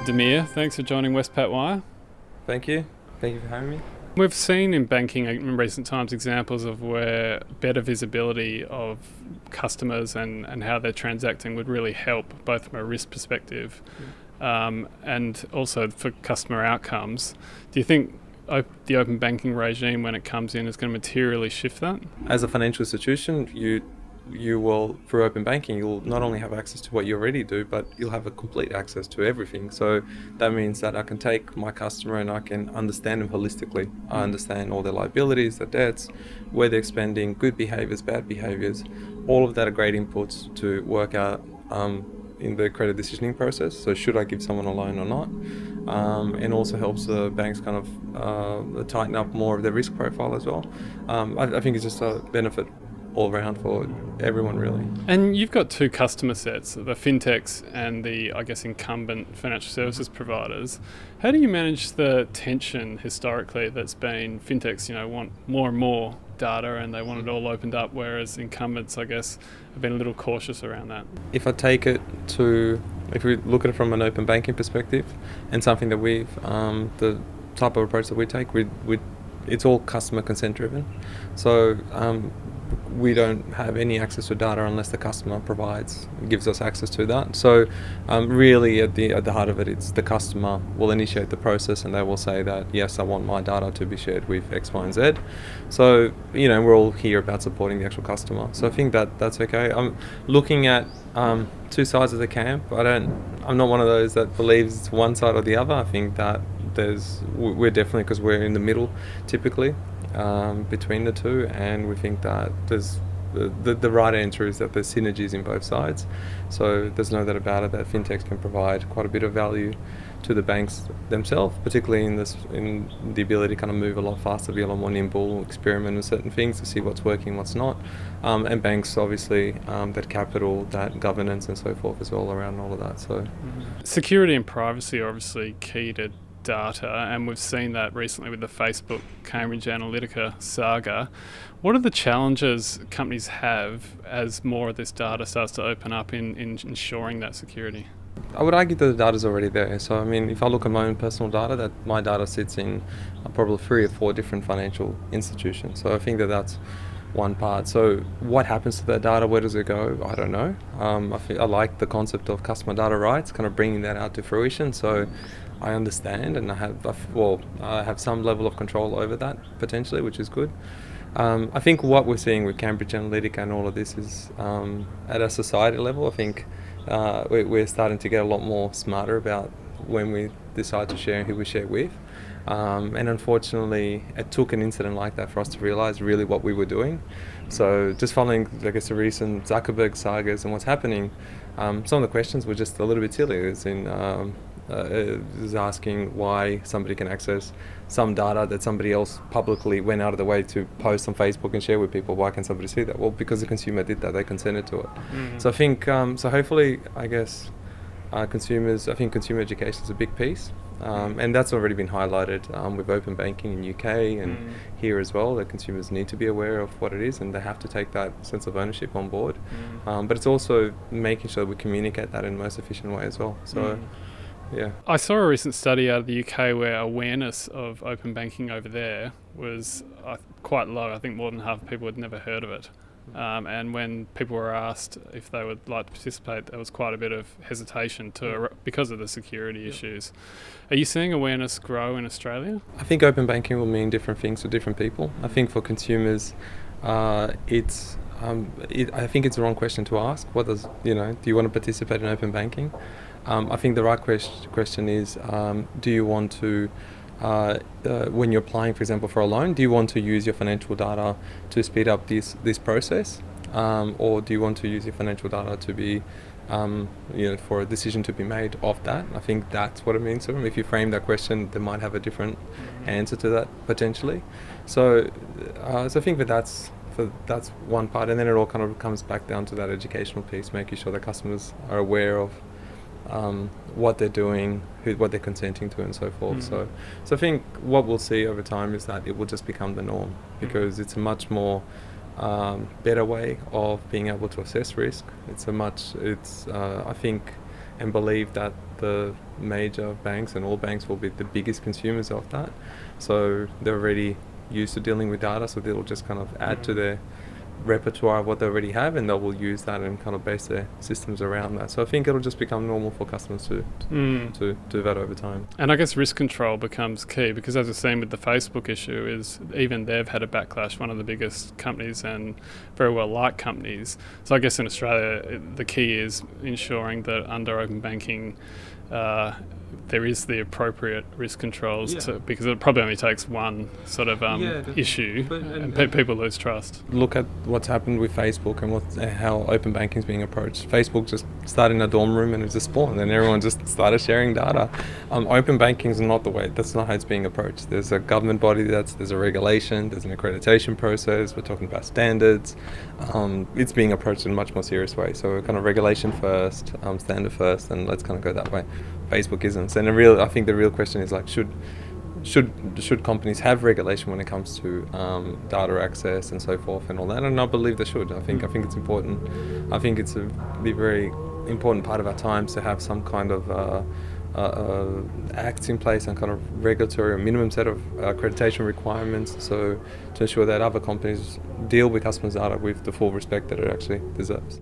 Demir, thanks for joining Westpac Wire. Thank you. Thank you for having me. We've seen in banking in recent times examples of where better visibility of customers and how they're transacting would really help, both from a risk perspective and also for customer outcomes. Do you think the open banking regime, when it comes in, is going to materially shift that? As a financial institution, you will, through open banking, you'll not only have access to what you already do, but you'll have a complete access to everything. So that means that I can take my customer and I can understand them holistically. I understand all their liabilities, their debts, where they're spending, good behaviors, bad behaviors. All of that are great inputs to work out in the credit decisioning process. So should I give someone a loan or not? And also helps the banks kind of tighten up more of their risk profile as well. I think it's just a benefit all around for everyone, really. And you've got two customer sets, the fintechs and the, I guess, incumbent financial services providers. How do you manage the tension historically that's been fintechs, want more and more data and they want it all opened up, whereas incumbents, I guess, have been a little cautious around that? If we look at it from an open banking perspective, and something that the type of approach that we take, it's all customer consent driven. So we don't have any access to data unless the customer gives us access to that. So really at the heart of it, it's the customer will initiate the process and they will say that, yes, I want my data to be shared with X, Y, and Z. So, we're all here about supporting the actual customer. So I think that's okay. I'm looking at two sides of the camp. I'm not one of those that believes it's one side or the other. I think that we're definitely, because we're in the middle typically between the two, and we think that there's the right answer is that there's synergies in both sides. So there's no doubt about it that fintechs can provide quite a bit of value to the banks themselves, particularly in the ability to kind of move a lot faster, be a lot more nimble, experiment with certain things to see what's working, what's not. And banks, obviously, that capital, that governance and so forth as well around all of that. So security and privacy are obviously key to data, and we've seen that recently with the Facebook Cambridge Analytica saga. What are the challenges companies have as more of this data starts to open up in ensuring that security? I would argue that the data's already there. So I mean, if I look at my own personal data, that my data sits in probably 3 or 4 different financial institutions. So I think that that's one part. So what happens to that data? Where does it go? I don't know. I like the concept of customer data rights, kind of bringing that out to fruition. So I understand, and I have some level of control over that potentially, which is good. I think what we're seeing with Cambridge Analytica and all of this is at a society level, I think we're starting to get a lot more smarter about when we decide to share and who we share with. And unfortunately, it took an incident like that for us to realise really what we were doing. So just following, I guess, the recent Zuckerberg sagas and what's happening, some of the questions were just a little bit silly. Is asking why somebody can access some data that somebody else publicly went out of the way to post on Facebook and share with people. Why can somebody see that? Well, because the consumer did that, they consented to it. Mm-hmm. So I think, so hopefully, I guess, consumer education is a big piece. And that's already been highlighted with open banking in UK and here as well, that consumers need to be aware of what it is and they have to take that sense of ownership on board. But it's also making sure that we communicate that in the most efficient way as well. So. Yeah. I saw a recent study out of the UK where awareness of open banking over there was quite low. I think more than half of people had never heard of it. And when people were asked if they would like to participate, there was quite a bit of hesitation because of the security issues. Are you seeing awareness grow in Australia? I think open banking will mean different things to different people. I think for consumers, I think it's the wrong question to ask. Do you want to participate in open banking? I think the right question is, do you want to, when you're applying, for example, for a loan, do you want to use your financial data to speed up this process? Or do you want to use your financial data to be, for a decision to be made off that? I think that's what it means to them. If you frame that question, they might have a different answer to that potentially. So I think that's one part, and then it all kind of comes back down to that educational piece, making sure that customers are aware of what they're doing, what they're consenting to, and so forth. So I think what we'll see over time is that it will just become the norm, because it's a much more better way of being able to assess risk. I think and believe that the major banks and all banks will be the biggest consumers of that. So they're already used to dealing with data, so they'll just kind of add to their repertoire of what they already have, and they will use that and kind of base their systems around that. So I think it'll just become normal for customers to do that over time. And I guess risk control becomes key, because as we've seen with the Facebook issue, is even they've had a backlash, one of the biggest companies and very well liked companies. So I guess in Australia the key is ensuring that under open banking there is the appropriate risk controls because it probably only takes one sort of issue and people lose trust. Look at what's happened with Facebook and how open banking is being approached. Facebook just started in a dorm room and it just spawned, and everyone just started sharing data. Open banking is not the way. That's not how it's being approached. There's a government body. There's a regulation. There's an accreditation process. We're talking about standards. It's being approached in a much more serious way. So kind of regulation first, standard first, and let's kind of go that way. Facebook isn't. And I think the real question is like, should companies have regulation when it comes to data access and so forth and all that? And I believe they should. I think it's important. I think it's a very important part of our times to have some kind of acts in place and kind of regulatory or minimum set of accreditation requirements, so to ensure that other companies deal with customers' data with the full respect that it actually deserves.